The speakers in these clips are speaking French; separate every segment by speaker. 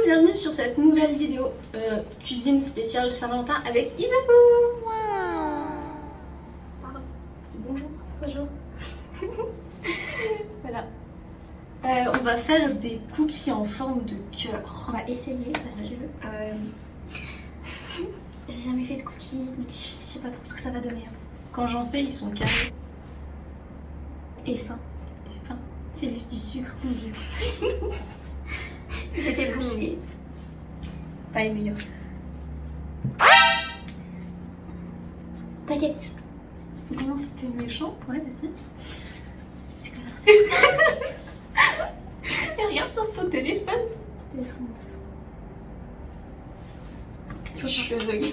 Speaker 1: bienvenue sur cette nouvelle vidéo cuisine spéciale Saint-Valentin avec Isabeau. Pardon, dis bonjour. Voilà. On va faire des cookies en forme de cœur.
Speaker 2: On va essayer parce que j'ai jamais fait de cookies, donc je sais pas trop ce que ça va donner.
Speaker 1: Quand j'en fais, ils sont carrés
Speaker 2: Et fin.
Speaker 1: et fins.
Speaker 2: C'est juste du sucre. C'était bon, mais pas les meilleurs. T'inquiète.
Speaker 1: Comment c'était méchant? Ouais, vas-y.
Speaker 2: C'est quoi ça?
Speaker 1: Y'a rien sur ton téléphone.
Speaker 2: Descends.
Speaker 1: Je suis aveugle.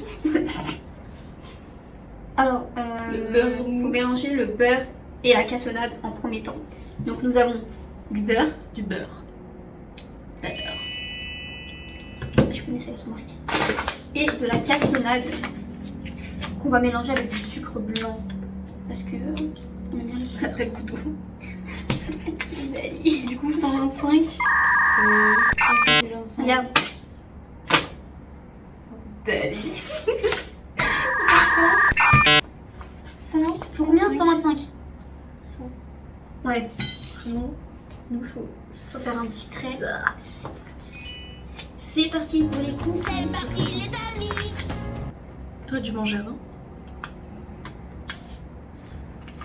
Speaker 2: Alors,
Speaker 1: Le beurre
Speaker 2: faut
Speaker 1: mou.
Speaker 2: mélanger le beurre et la cassonade en premier temps. Donc nous avons du beurre.
Speaker 1: Du beurre. D'accord.
Speaker 2: Je connaissais elles sont marquées. Et de la cassonade qu'on va mélanger avec du sucre blanc. Parce que on aime bien le sucre.
Speaker 1: Après le couteau.
Speaker 2: Dali.
Speaker 1: Du coup, 125. Ça fait 25.
Speaker 2: Regarde.
Speaker 1: Dali. 100.
Speaker 2: Pour combien? 125.
Speaker 1: 100.
Speaker 2: Ouais.
Speaker 1: Non. Nous faut.
Speaker 2: Faut faire un petit trait. C'est parti pour les coups.
Speaker 3: C'est parti les amis.
Speaker 1: Toi, tu manges un.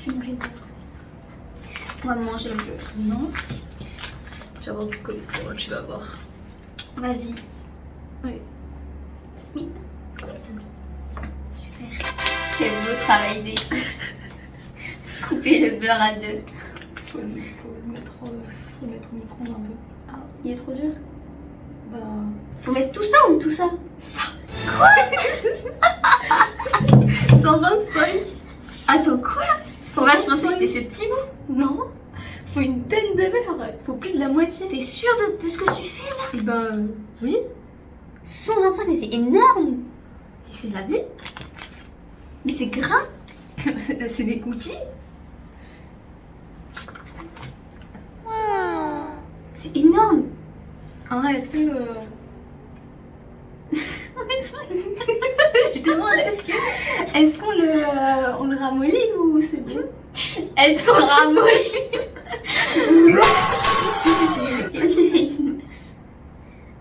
Speaker 2: Je vais manger le beurre. On va manger le beurre.
Speaker 1: Non. Tu vas avoir du cholestérol, tu vas voir.
Speaker 2: Vas-y.
Speaker 1: Oui.
Speaker 2: Oui. Super. Quel beau travail d'équipe. Couper le beurre à deux.
Speaker 1: Faut le mettre au micro-ondes un peu.
Speaker 2: Ah, il est trop dur.
Speaker 1: Bah.
Speaker 2: Faut mettre tout ça ou tout ça?
Speaker 1: Ça.
Speaker 2: 125. Attends, quoi? Là, je pensais que c'était ce petit bout.
Speaker 1: Non. Faut une tonne de beurre. Faut plus de la moitié.
Speaker 2: T'es sûr de ce que tu fais là?
Speaker 1: Et ben. Oui.
Speaker 2: 125, mais c'est énorme.
Speaker 1: Et c'est la vie.
Speaker 2: Mais c'est gras.
Speaker 1: C'est des cookies.
Speaker 2: C'est énorme.
Speaker 1: Ah, est-ce que. Je demande, est-ce qu'on le ramollit ou c'est bon?
Speaker 2: Est-ce qu'on le ramollit?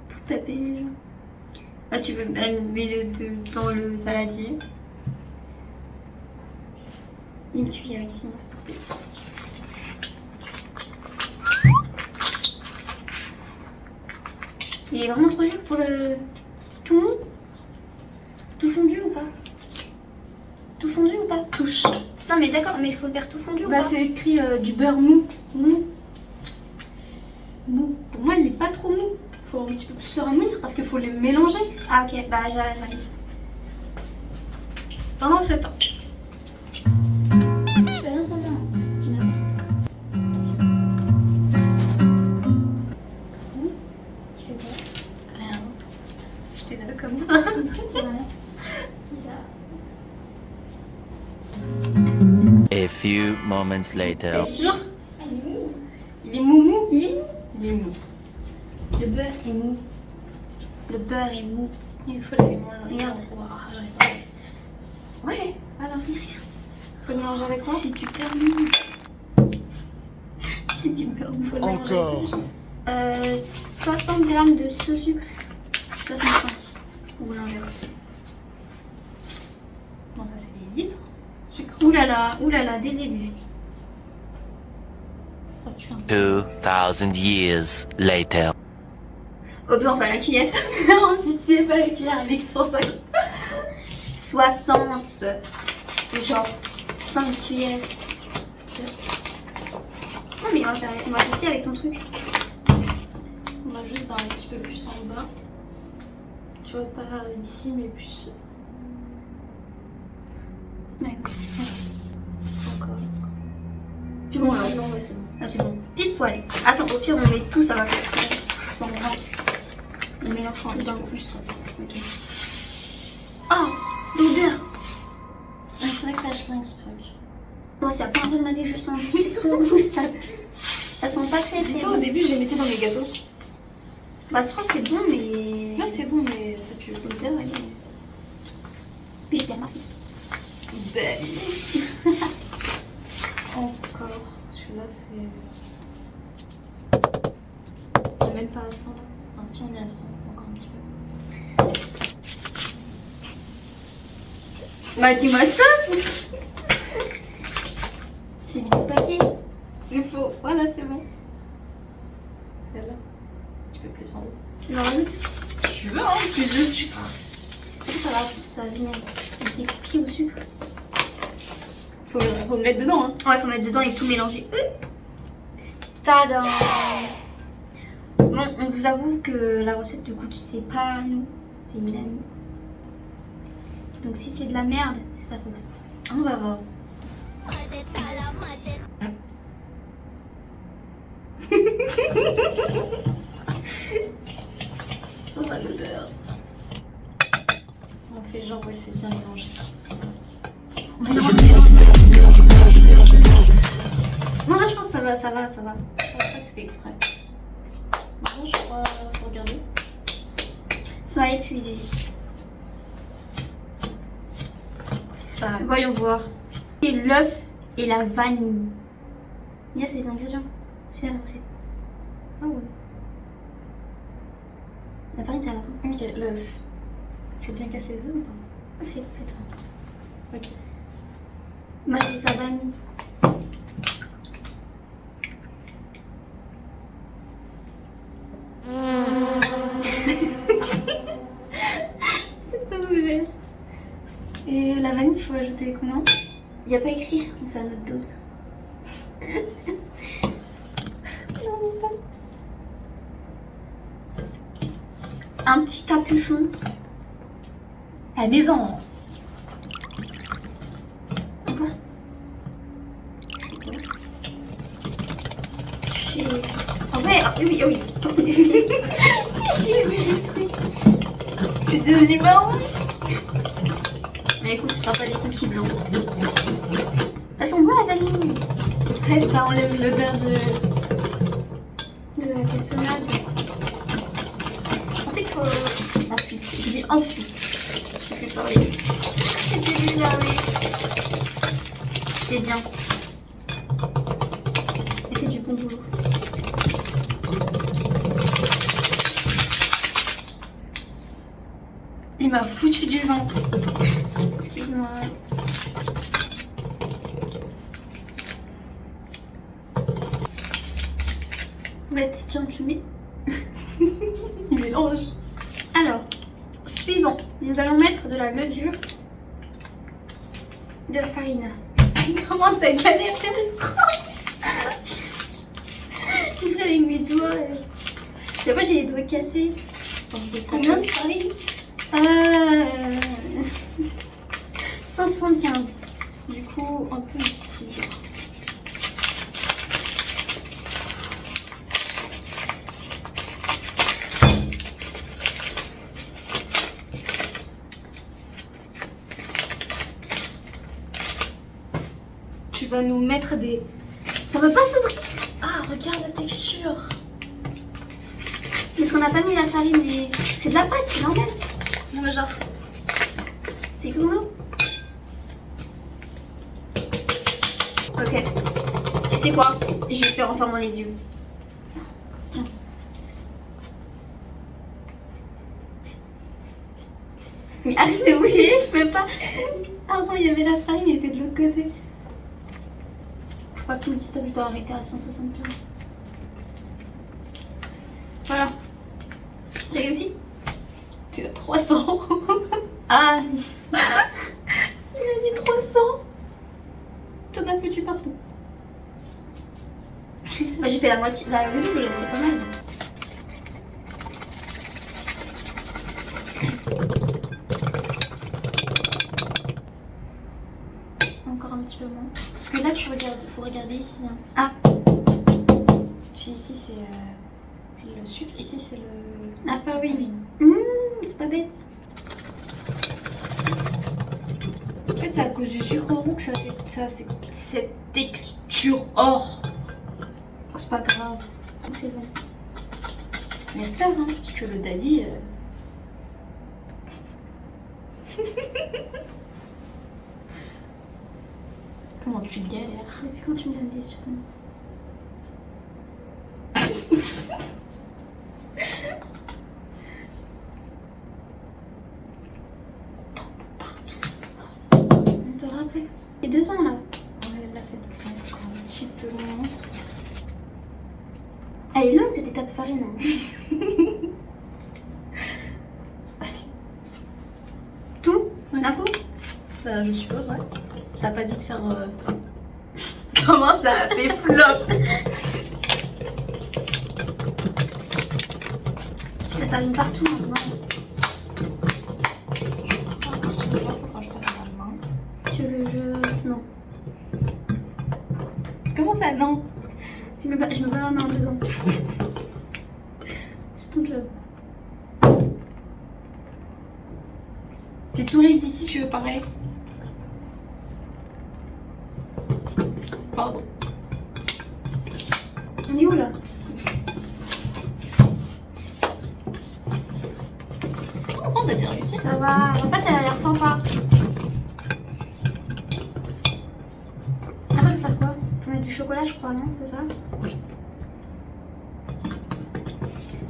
Speaker 2: Pour taper les gens. Ah, tu veux mets-le dans le saladier. Une cuillère ici pour tes petits. Il est vraiment trop dur pour le tout mou. Tout fondu ou pas? Tout fondu ou pas?
Speaker 1: Touche.
Speaker 2: Non mais d'accord, mais il faut le faire tout fondu ou
Speaker 1: Bah,
Speaker 2: pas?
Speaker 1: c'est écrit du beurre mou.
Speaker 2: Mou.
Speaker 1: Mou. Pour moi, il est pas trop mou. Faut un petit peu plus le ramollir parce qu'il faut les mélanger.
Speaker 2: Ah ok, bah j'arrive.
Speaker 1: Pendant ce temps.
Speaker 2: Je fais rien simplement. Tu m'attends. Tu fais quoi?
Speaker 1: Rien. Je t'ai donné comme ça.
Speaker 2: Ouais. C'est ça.
Speaker 4: A few moments later.
Speaker 1: T'es sûr?
Speaker 2: Ah, il est mou.
Speaker 1: Il est mou mou.
Speaker 2: Il est mou.
Speaker 1: Il est mou.
Speaker 2: Le beurre est mou. Le beurre est mou.
Speaker 1: Il faut les mélanger.
Speaker 2: Regarde.
Speaker 1: Ouah, j'arrive pas. Ouais, voilà. Faut le mélanger avec quoi?
Speaker 2: C'est du beurre mou. C'est du beurre mou.
Speaker 1: Faut le mélanger avec quoi?
Speaker 2: 60 grammes de ce sucre. 65. Ou l'inverse.
Speaker 1: Non, ça c'est des litres. Sucre.
Speaker 2: Oulala, dès le début.
Speaker 1: Oh, tu fais un petit.
Speaker 4: 2000 years later.
Speaker 2: Au beurre, enfin la cuillère.
Speaker 1: Non, pitié, pas la cuillère avec 150.
Speaker 2: 60. C'est genre 5 cuillères. Non mais on va tester avec ton truc.
Speaker 1: On va juste un petit peu plus en bas. Tu vois, pas ici, mais plus.
Speaker 2: Ouais.
Speaker 1: Encore.
Speaker 2: Puis bon, là,
Speaker 1: Non, ouais, c'est bon.
Speaker 2: là c'est bon. Pile poil. Attends, au pire, on met tout, ça va faire 100 grammes. On mélange tout d'un coup. Ok. Oh, l'odeur.
Speaker 1: Ah, c'est vrai que ça chlingue ce truc.
Speaker 2: Bon, c'est la première fois de ma vie que je sens le ça pue. Ça sent pas très très
Speaker 1: Dis-toi, au
Speaker 2: bon.
Speaker 1: début, je les mettais dans les gâteaux.
Speaker 2: Bah, je trouve que c'est bon, mais.
Speaker 1: Ouais, c'est bon, mais ça pue.
Speaker 2: L'odeur, elle est. Puis j'ai bien marqué.
Speaker 1: Belle. Encore. Celui-là, c'est. On est même pas à 100 là. Enfin, si on est à 100, encore un petit peu.
Speaker 2: Bah, dis-moi stop. J'ai mis le paquet.
Speaker 1: C'est faux. Voilà, c'est bon. Celle-là. Tu peux plus en haut.
Speaker 2: J'en rajoute.
Speaker 1: Tu veux, hein, plus de sucre.
Speaker 2: Ça va, ça vient avec des cookies au sucre.
Speaker 1: Faut le mettre dedans, hein.
Speaker 2: Ouais, faut mettre dedans et tout mélanger. Tadam! Bon, on vous avoue que la recette de cookies, c'est pas à nous, c'est une amie. Donc si c'est de la merde, c'est sa faute.
Speaker 1: On va voir. On va l'odeur. On fait genre, ouais, c'est bien mélangé. Non, là, je pense que ça va. Ça va pas que c'est fait exprès. Bon, je crois, faut regarder.
Speaker 2: Ça va épuiser.
Speaker 1: Ça.
Speaker 2: Voyons voir. C'est l'œuf et la vanille. Il y a ces ingrédients. C'est là la recette.
Speaker 1: Ah ouais.
Speaker 2: La farine, c'est à la fin.
Speaker 1: Ok, l'œuf. C'est bien cassé les œufs ou pas?
Speaker 2: Fais-toi.
Speaker 1: Ok.
Speaker 2: Moi, j'ai la vanille.
Speaker 1: C'est pas mauvais. Et la vanille, il faut ajouter combien?
Speaker 2: Il n'y a pas écrit, on fait à notre dose. Un petit capuchon.
Speaker 1: À la maison.
Speaker 2: Encore. Ah ouais, ah oui, ah oui. J'ai vu le truc. C'est devenu marrant. Mais écoute, c'est sympa les cookies blancs. Elles sont bonnes la vanille.
Speaker 1: Après, ça enlève l'odeur
Speaker 2: De la cassonade. En fait, il faut... Ensuite, je dis ensuite. Je sais plus parler. C'était bizarre, oui. C'est bien. Elle fait du bon boulot.
Speaker 1: Il m'a foutu du vin.
Speaker 2: Excuse-moi. Ouais, tiens, tu mets.
Speaker 1: Il mélange.
Speaker 2: Alors, suivant, nous allons mettre de la levure, de la farine.
Speaker 1: Comment t'as galéré?
Speaker 2: Je fais avec mes doigts. Je sais pas, j'ai les doigts cassés.
Speaker 1: Combien de farine?
Speaker 2: 175.
Speaker 1: Du coup, un peu ici. Tu vas nous mettre des...
Speaker 2: Ça va pas s'ouvrir.
Speaker 1: Ah, regarde la texture.
Speaker 2: Parce qu'on n'a pas mis la farine, mais c'est de la pâte, c'est normal.
Speaker 1: Non mais genre...
Speaker 2: C'est comme nous. Ok. Tu sais quoi? Je vais faire en fermant les yeux. Tiens. Mais arrête de bouger, je peux pas.
Speaker 1: Ah non, il y avait la farine, elle était de l'autre côté.
Speaker 2: Faut pas que tu me dises stop, je dois arrêter à 175.
Speaker 1: Voilà.
Speaker 2: J'ai réussi?
Speaker 1: T'es à 300.
Speaker 2: Ah,
Speaker 1: Il a mis 300. T'en as foutu partout.
Speaker 2: bah, j'ai fait la moitié, le double, c'est pas mal.
Speaker 1: Encore un petit peu moins. Parce que là, tu regardes, faut regarder ici. Hein.
Speaker 2: Ah.
Speaker 1: Puis ici, c'est le sucre. Ici, c'est le...
Speaker 2: La farine. C'est pas bête.
Speaker 1: En fait, c'est à cause du sucre roux que ça fait ça. C'est cette texture or.
Speaker 2: Oh, c'est pas grave. C'est bon. J'espère, hein.
Speaker 1: Parce que le daddy. Comment tu galères?
Speaker 2: Depuis quand tu me donnes des surnoms? On te rappelle. C'est 2 ans là.
Speaker 1: Ouais, là c'est encore un petit peu moins.
Speaker 2: Elle est longue cette étape farine. Hein.
Speaker 1: Vas-y.
Speaker 2: Tout d'un coup?
Speaker 1: Bah, je suppose, ouais. Ça a pas dit de faire. Comment ça a fait flop?
Speaker 2: La farine partout maintenant. Tu le jeu. Non.
Speaker 1: Comment ça, non?
Speaker 2: Je me bats la main dedans. C'est ton job.
Speaker 1: T'es tout réussi si tu veux pareil. Pardon.
Speaker 2: On est où là?
Speaker 1: Oh, t'as bien réussi.
Speaker 2: Ça va. En fait, elle a l'air sympa. Après, faut faire quoi? Faut mettre du chocolat, je crois, non? C'est ça?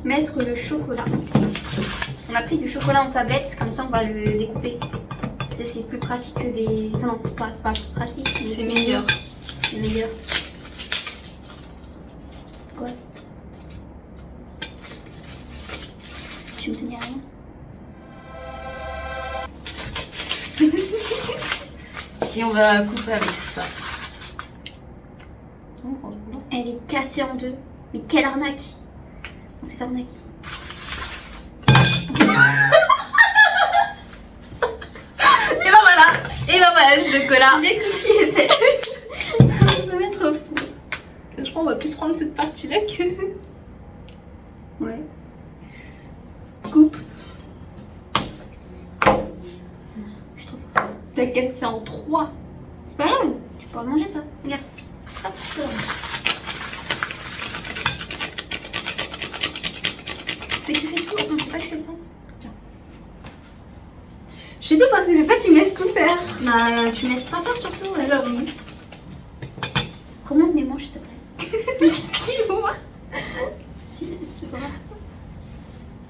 Speaker 2: Mettre le chocolat. On a pris du chocolat en tablette, comme ça on va le découper. Et c'est plus pratique que des. Enfin, non, c'est pas plus pratique. mais
Speaker 1: C'est meilleur.
Speaker 2: C'est meilleur. Quoi? Tu me tenais rien?
Speaker 1: Et on va couper avec ça. Oh, franchement.
Speaker 2: Elle est cassée en deux. Mais quelle arnaque! On s'est fait arnaquer.
Speaker 1: Et ben voilà le chocolat.
Speaker 2: Les cookies est fait. On va mettre au four.
Speaker 1: Je crois qu'on va plus prendre cette partie-là que.
Speaker 2: Ouais.
Speaker 1: Coupe.
Speaker 2: Je suis trop forte.
Speaker 1: T'as cassé en 3.
Speaker 2: C'est pas grave. Tu peux manger ça. Regarde. Hop, c'est bon. Mais tu fais tout. Attends, je sais pas que je te le fasse.
Speaker 1: Je fais tout parce que c'est toi qui me laisses tout faire.
Speaker 2: Bah, tu me laisses pas faire surtout. Ouais.
Speaker 1: J'avoue.
Speaker 2: Remonte mes manches, s'il te plaît.
Speaker 1: Si tu vois.
Speaker 2: S'il te plaît.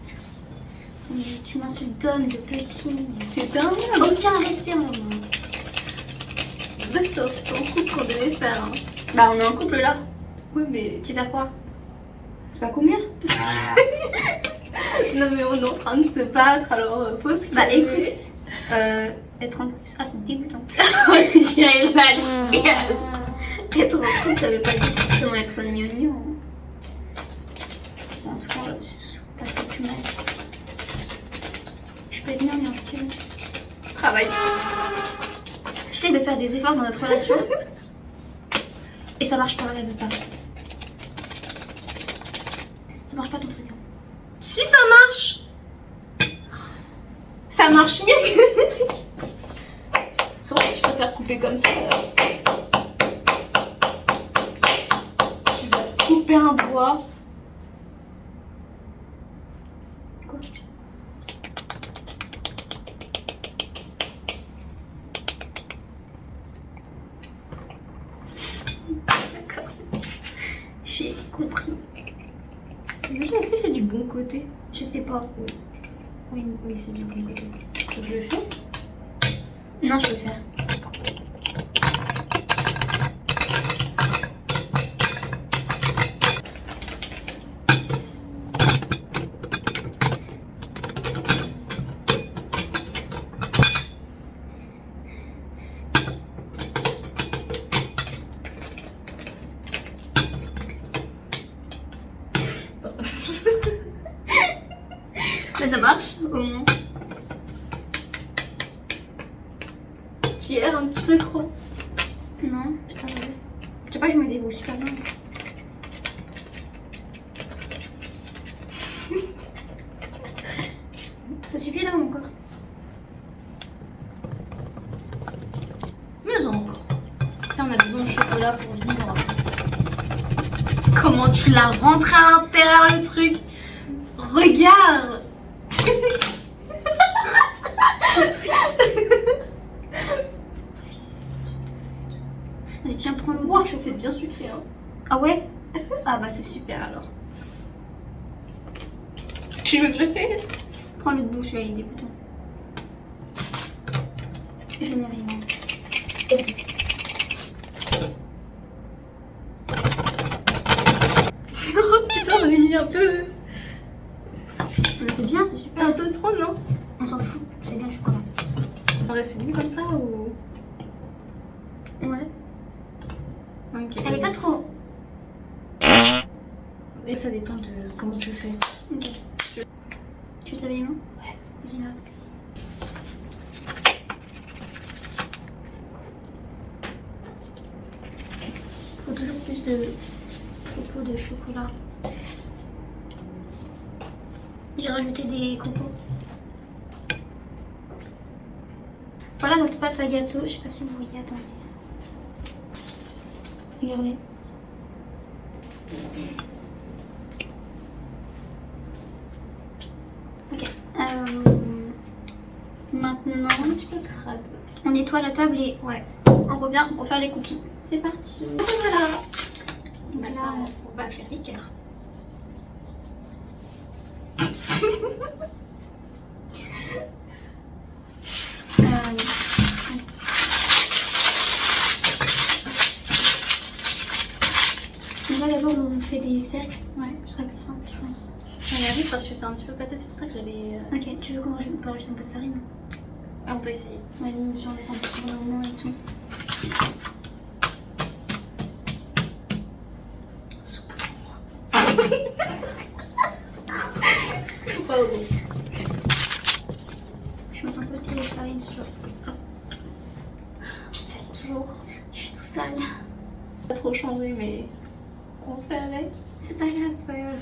Speaker 2: Merci. Mais tu m'insultes d'homme, de petit.
Speaker 1: C'est un homme.
Speaker 2: Aucun respect en moi.
Speaker 1: D'accord, c'est en couple qu'on devait faire. Hein.
Speaker 2: Bah, on est en couple là.
Speaker 1: Oui, mais.
Speaker 2: Tu veux faire quoi? C'est pas combien?
Speaker 1: Non, mais on est en train de se battre, alors faut se
Speaker 2: Bah,
Speaker 1: calmer.
Speaker 2: écoute. Être en couple, ah, c'est dégoûtant.
Speaker 1: J'irai la chiasse.
Speaker 2: Être en couple, ça veut pas dire forcément être gnognon. Bon, en tout cas, c'est parce que tu m'aides. Je peux être gnognon si tu veux.
Speaker 1: Travail.
Speaker 2: J'essaie de faire des efforts dans notre relation. Et ça marche pas, elle veut pas. Ça marche pas ton truc. Hein.
Speaker 1: Si ça marche. Ça marche mieux que. Ouais, je préfère couper comme ça. Alors. Tu vas couper un doigt.
Speaker 2: Quoi? D'accord, c'est bon. J'ai compris.
Speaker 1: Déjà, est-ce que c'est du bon côté?
Speaker 2: Je sais pas.
Speaker 1: Oui, oui, c'est du bon côté. Je le fais.
Speaker 2: Non, je peux le faire. Mais ça marche, au moins.
Speaker 1: Tu y as l'air un petit peu trop.
Speaker 2: Non, c'est pas vrai. Tu sais pas, je me débrouille super bien. Ça suffit là ou encore?
Speaker 1: Mais j'en ai encore. Si on a besoin de chocolat pour vivre. Comment tu l'as rentré à l'intérieur le truc? Regarde.
Speaker 2: Vas-y, tiens, prends l'autre
Speaker 1: Wow,
Speaker 2: bouche.
Speaker 1: c'est bien sucré, hein.
Speaker 2: Ah ouais? Ah bah c'est super alors.
Speaker 1: Tu veux que je le fasse?
Speaker 2: Prends l'autre bouche, là, il est dégoûtant. Je vais me laver les mains. Et ensuite.
Speaker 1: Oh putain, j'en ai mis un peu.
Speaker 2: Mais c'est bien, c'est super.
Speaker 1: Un peu trop, non?
Speaker 2: On s'en fout, c'est bien le chocolat.
Speaker 1: On reste mieux comme ça ou.
Speaker 2: Ouais.
Speaker 1: Ok.
Speaker 2: Elle est pas trop.
Speaker 1: Et ça dépend de comment tu le fais.
Speaker 2: Ok. Tu veux te laver les mains?
Speaker 1: Ouais.
Speaker 2: Vas-y, là. Faut toujours plus de copeaux de chocolat. J'ai rajouté des copeaux. Voilà notre pâte à gâteau. Je sais pas si vous voyez, attendez. Regardez. Ok. Maintenant,
Speaker 1: Un petit peu crade.
Speaker 2: on nettoie la table et
Speaker 1: Ouais.
Speaker 2: on revient pour faire les cookies. C'est parti.
Speaker 1: Voilà.
Speaker 2: Voilà.
Speaker 1: On va faire les cœurs.
Speaker 2: Là d'abord on fait des cercles.
Speaker 1: Ouais.
Speaker 2: Ce sera plus simple, je pense.
Speaker 1: Ça y arrive parce que c'est un petit peu pâté, c'est pour ça que j'avais.
Speaker 2: Ok, tu veux qu'on rajoute, pas rajouter un peu de farine?
Speaker 1: Ah, on peut essayer.
Speaker 2: Ouais, je me suis en mettre un peu sur nos mains et tout.
Speaker 1: C'est pas gros.
Speaker 2: Je mets un peu plus de farine sur.
Speaker 1: Je sais toujours.
Speaker 2: Je suis tout sale.
Speaker 1: Pas trop changé, mais on fait avec.
Speaker 2: C'est pas grave, c'est pas grave.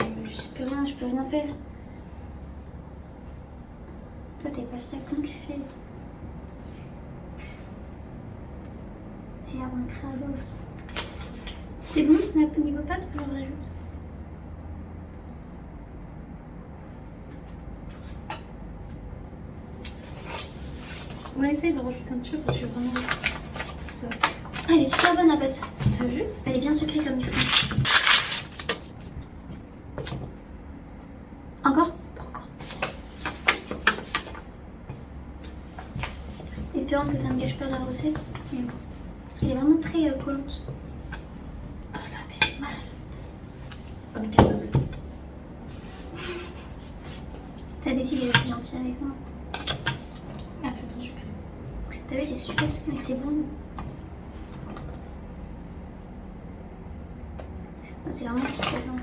Speaker 2: Je peux rien faire. Toi t'es pas sale, comment tu fais? J'ai l'air d'un crados. C'est bon, la niveau pâte ou j'en rajoute?
Speaker 1: On va essayer de rajouter un petit peu parce que vraiment. Ça.
Speaker 2: Ah, elle est super bonne la pâte.
Speaker 1: T'as vu?
Speaker 2: Elle est bien sucrée comme il faut. Encore?
Speaker 1: Pas encore.
Speaker 2: Espérons que ça ne gâche pas la recette. Mais bon. Parce qu'elle est vraiment très collante.
Speaker 1: Ah, ça fait mal. Pas mais capable.
Speaker 2: T'as décidé d'être gentille avec moi.
Speaker 1: Ah, c'est pas sucré.
Speaker 2: T'as vu, c'est super, mais c'est bon. Ah, c'est vraiment super bon.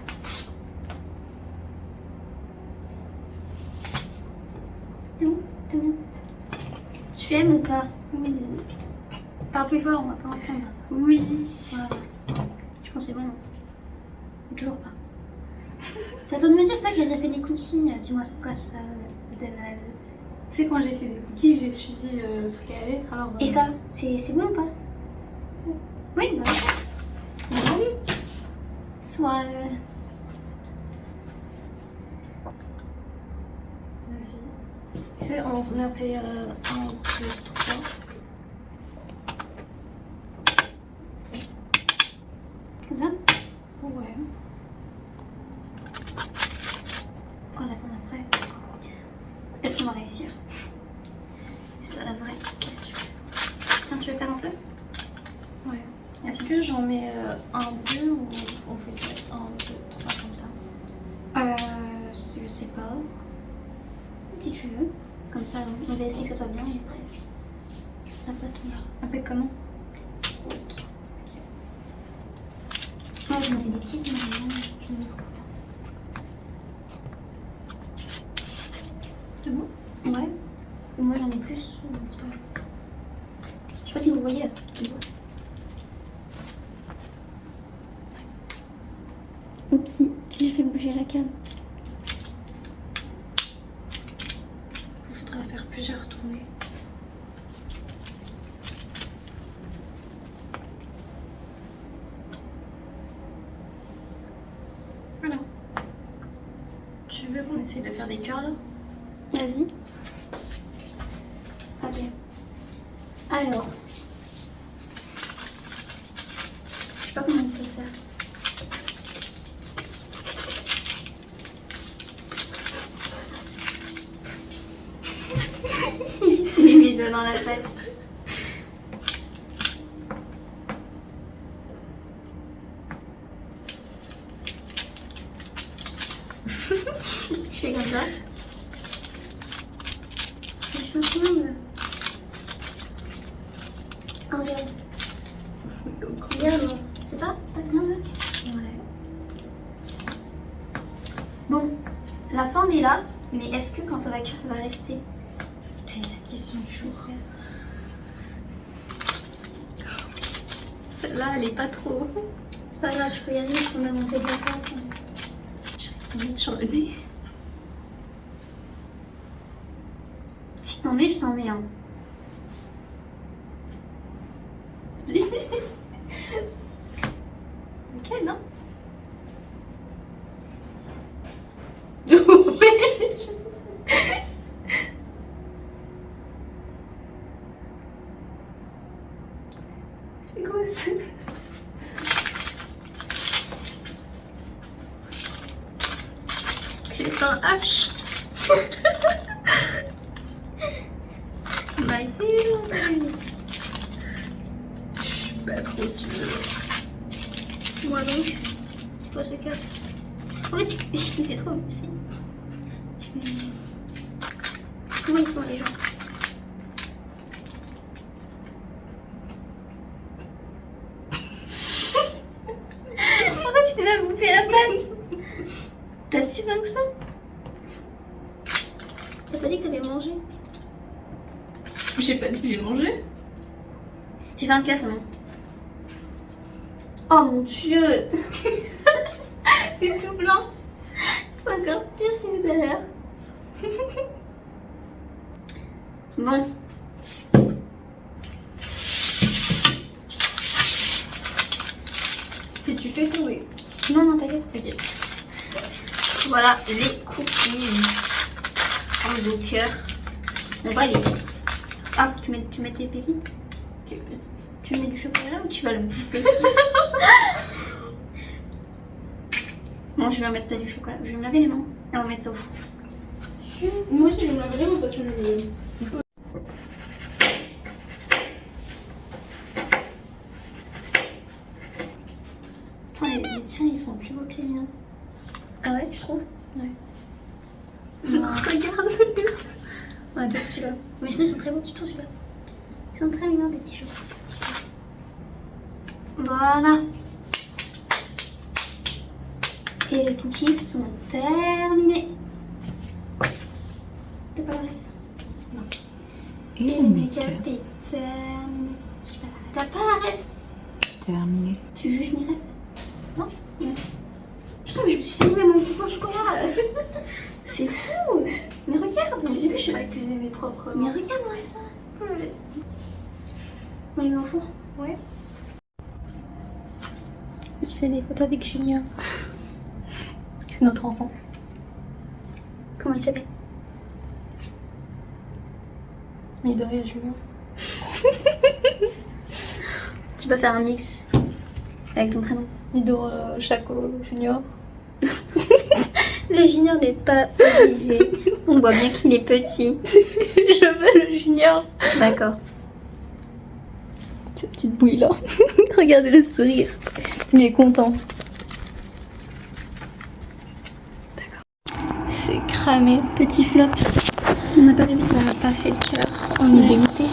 Speaker 2: C'est bon? T'aimes bien? Tu aimes ou pas?
Speaker 1: Oui.
Speaker 2: Parle plus fort, on va pas entendre.
Speaker 1: Oui.
Speaker 2: Voilà. Je pense que c'est bon. Ou toujours pas. C'est à toi de me dire, c'est toi qui as déjà fait des cookies. Dis-moi, c'est quoi ça?
Speaker 1: Tu sais, quand j'ai fait des cookies, j'ai suivi le truc à la lettre. Alors,
Speaker 2: Et ça, c'est bon ou pas? Oui, bah oui. Soit.
Speaker 1: Vas-y. Tu sais, on a fait 1, 2, 3.
Speaker 2: Comme ça?
Speaker 1: Ouais.
Speaker 2: Pourquoi la fin après? Est-ce qu'on va réussir? C'est ça la vraie question. Tiens, tu veux faire un peu?
Speaker 1: Ouais. Est-ce que j'en mets 1, 2 ou on fait 1, 2, 3 comme ça?
Speaker 2: Je sais pas. Si tu veux. Comme ça, on vérifie que ça soit bien et après. La pâte, on va.
Speaker 1: On fait comment?
Speaker 2: Moi, je me fais des petites, mais j'aime bien beaucoup.
Speaker 1: C'est bon?
Speaker 2: Ouais. Et moi, j'en ai plus. C'est pas grave. Je sais pas si vous voyez. Oupsie, j'ai fait bouger la cam.
Speaker 1: Il faudra faire plusieurs tournées. Voilà. Tu veux veux qu'on essaye de faire des cœurs là?
Speaker 2: Vas-y. Ok. Alors. Je sais pas comment on peut faire. J'ai mis mes doigts dans la tête. Je fais comme ça. Je fais ensemble. Ah, regarde. Regarde, c'est pas bien là?
Speaker 1: Ouais.
Speaker 2: Bon, la forme est là, mais est-ce que quand ça va cuire, ça va rester?
Speaker 1: C'est la question du jour. Celle-là, elle est pas trop.
Speaker 2: C'est pas grave, je peux y aller, je peux même monter de la pâte.
Speaker 1: J'arrive trop vite sur le nez.
Speaker 2: Si t'en mets, je t'en mets un.
Speaker 1: Ok, non? C'est quoi ça? J'ai fait un H. My heel. Je suis pas trop sûre.
Speaker 2: Moi donc, c'est quoi ce cœur? En fait, c'est trop petit. Comment ils font les gens? Pourquoi tu t'es même bouffé la pâte? T'as si faim que ça? T'as pas dit que t'avais mangé?
Speaker 1: J'ai pas dit que j'ai mangé.
Speaker 2: J'ai fait un cœur seulement. Oh mon dieu!
Speaker 1: T'es tout blanc.
Speaker 2: C'est encore pire que tout à l'heure. Bon.
Speaker 1: Si tu fais tout, oui.
Speaker 2: Non, non, t'inquiète.
Speaker 1: Ok.
Speaker 2: Voilà les cookies en beau cœur. On va les. Ah, faut que tu mets tes pépites.
Speaker 1: Ok, petite.
Speaker 2: Tu mets du chocolat ou tu vas le bouffer? Bon, je vais mettre peut-être du chocolat. Je vais me laver les mains et on va mettre ça au four.
Speaker 1: Moi aussi, je vais me laver les mains parce que je.
Speaker 2: Attends, les tiens, ils sont plus beaux que les miens. Ah ouais, tu trouves?
Speaker 1: Ouais.
Speaker 2: Non. Regarde. Ouais, peut-être celui-là. Mais sinon, ils sont très beaux, tu trouves celui-là? Ils sont très mignons, des petits chocolats. Voilà. Et les cookies sont terminés. T'as pas la ref? Non. Et le make-up est terminé. T'as pas la ref?
Speaker 5: Terminé.
Speaker 2: Tu juges mes rêves? Non? Ouais. Putain, mais je me suis servi même mon coupon au chocolat. C'est fou. Mais regarde.
Speaker 1: C'est que je sais pas cuisiner proprement.
Speaker 2: Mais regarde-moi ça. On les met au four?
Speaker 1: Ouais. Tu fais des photos avec Junior. C'est notre enfant.
Speaker 2: Comment il s'appelle?
Speaker 1: Midoriya Junior.
Speaker 2: Tu peux faire un mix avec ton prénom.
Speaker 1: Midoriya Chaco Junior.
Speaker 2: Le junior n'est pas obligé. On voit bien qu'il est petit.
Speaker 1: Je veux le Junior.
Speaker 2: D'accord.
Speaker 1: Cette petite bouille là. Regardez le sourire. Il est content. D'accord. C'est cramé.
Speaker 2: Petit flop. On n'a pas vu
Speaker 1: Ça
Speaker 2: ça.
Speaker 1: n'a pas fait le cœur. On est dégoûté.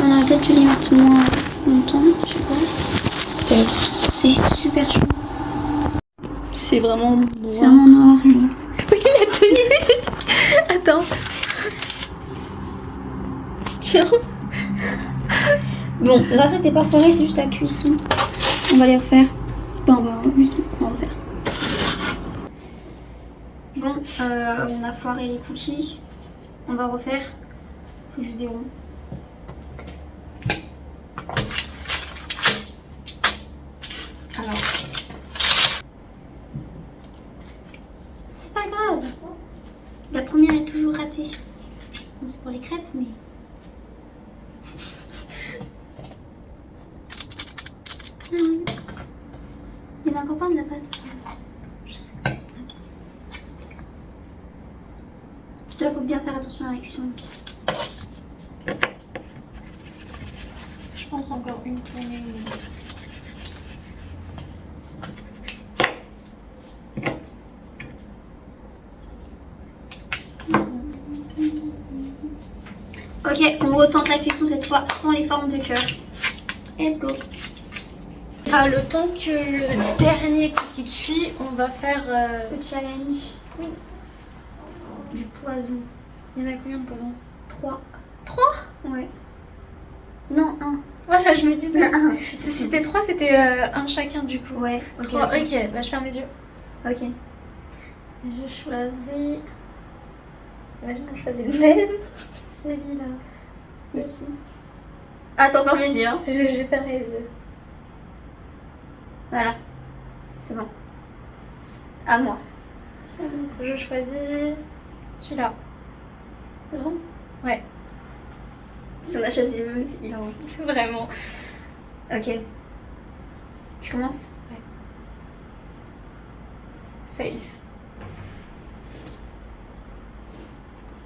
Speaker 2: On aurait peut-être dû les mettre moins longtemps, je sais pas.
Speaker 1: Peut-être.
Speaker 2: C'est super chaud.
Speaker 1: C'est vraiment noir.
Speaker 2: C'est vraiment noir. Là.
Speaker 1: Oui, la tenue. Attends. Tiens.
Speaker 2: Bon, là c'était pas foré, c'est juste la cuisson. On va les refaire. Bon, on va refaire. Bon, on a foiré les cookies. On va refaire. Faut juste des ronds. Alors. C'est pas grave. Il y en a encore plein de la pâte. Je sais pas. Ça, faut bien faire attention à la cuisson.
Speaker 1: Je pense encore une poignée.
Speaker 2: Ok, on retente la cuisson cette fois sans les formes de cœur. Let's go.
Speaker 1: Le temps que le dernier cookie cuit, on va faire...
Speaker 2: Le challenge.
Speaker 1: Oui.
Speaker 2: Du poison.
Speaker 1: Il y en a combien de poisons?
Speaker 2: 3.
Speaker 1: 3?
Speaker 2: Ouais. Non, 1.
Speaker 1: Voilà, je me disais.
Speaker 2: 1.
Speaker 1: Si c'était 3, c'était un chacun du coup.
Speaker 2: Ouais, ok.
Speaker 1: 3, ok, bah je ferme mes yeux.
Speaker 2: Ok. Je choisis
Speaker 1: Imagine, on choisit le même.
Speaker 2: celui-là. Ici. Attends, ferme les yeux. Hein.
Speaker 1: J'ai fermé les yeux.
Speaker 2: Voilà. C'est bon. À moi.
Speaker 1: Je choisis celui-là.
Speaker 2: C'est bon?
Speaker 1: Ouais,
Speaker 2: Si on a choisi le même, c'est hilarant.
Speaker 1: vraiment.
Speaker 2: Ok. Je commence?
Speaker 1: Safe.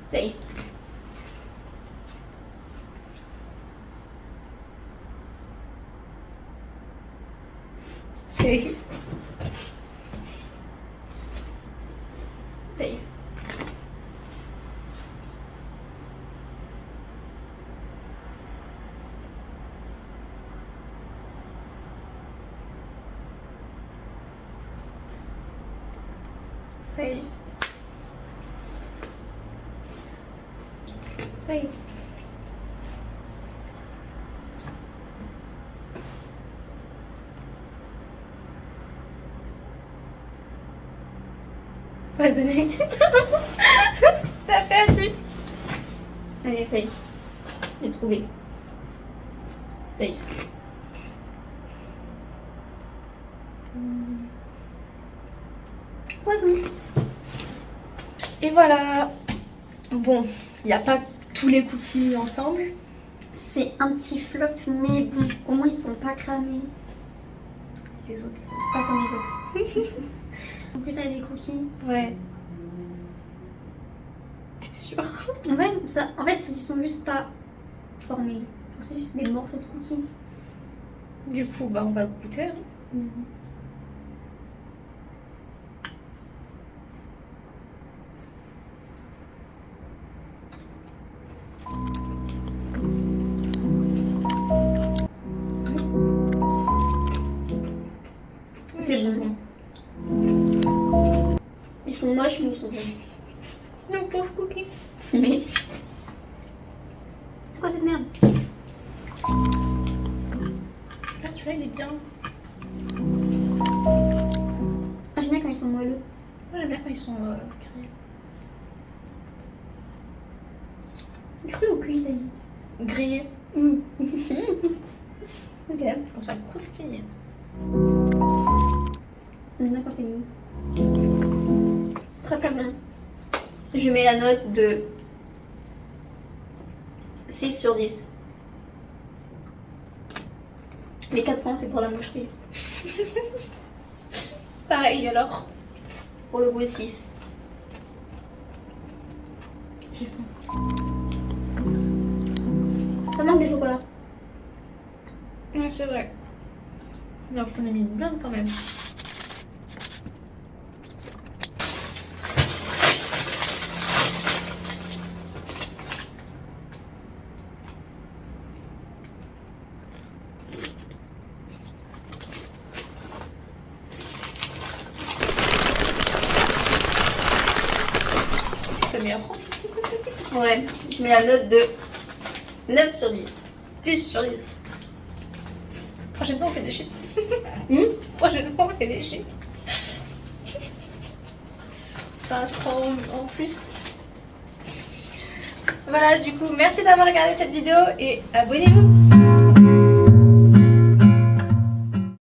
Speaker 2: Safe.
Speaker 1: Safe.
Speaker 2: Safe.
Speaker 1: Safe.
Speaker 2: Safe.
Speaker 1: Poisonné. T'as perdu.
Speaker 2: Allez, safe. J'ai trouvé. Safe. Poison.
Speaker 1: Et voilà. Bon, il n'y a pas tous les cookies ensemble.
Speaker 2: C'est un petit flop, mais bon, au moins ils sont pas cramés.
Speaker 1: Les autres,
Speaker 2: Pas comme les autres. En plus, avec des cookies.
Speaker 1: ouais. T'es sûre?
Speaker 2: Ouais, ça, en fait, ils sont juste pas formés. C'est juste des morceaux de cookies.
Speaker 1: Du coup, bah on va goûter. Hein.
Speaker 2: C'est bon. Ils sont moches, mais ils sont bons.
Speaker 1: Nos pauvres cookies.
Speaker 2: Mais. C'est quoi cette merde?
Speaker 1: Ah, celui-là, il est bien.
Speaker 2: Ah, j'aime bien quand ils sont moelleux.
Speaker 1: Moi, j'aime bien quand ils sont grillés.
Speaker 2: Cru ou cuit, t'as dit?
Speaker 1: Grillés.
Speaker 2: Ok.
Speaker 1: Quand ça croustille.
Speaker 2: J'aime bien quand c'est mou. Très très bon. Je mets la note de 6 sur 10. Les 4 points, c'est pour la mocheté.
Speaker 1: Pareil alors.
Speaker 2: Pour le goût, 6.
Speaker 1: J'ai faim.
Speaker 2: Ça manque des chocolats.
Speaker 1: Ouais, c'est vrai. Alors qu'on a mis une blinde quand même. C'est meilleur.
Speaker 2: Ouais, je mets la note de 9 sur 10.
Speaker 1: 10 sur 10. Prochainement, on fait des chips. Prochainement, on fait des chips. C'est un cran en plus. Voilà, du coup, merci d'avoir regardé cette vidéo et abonnez-vous.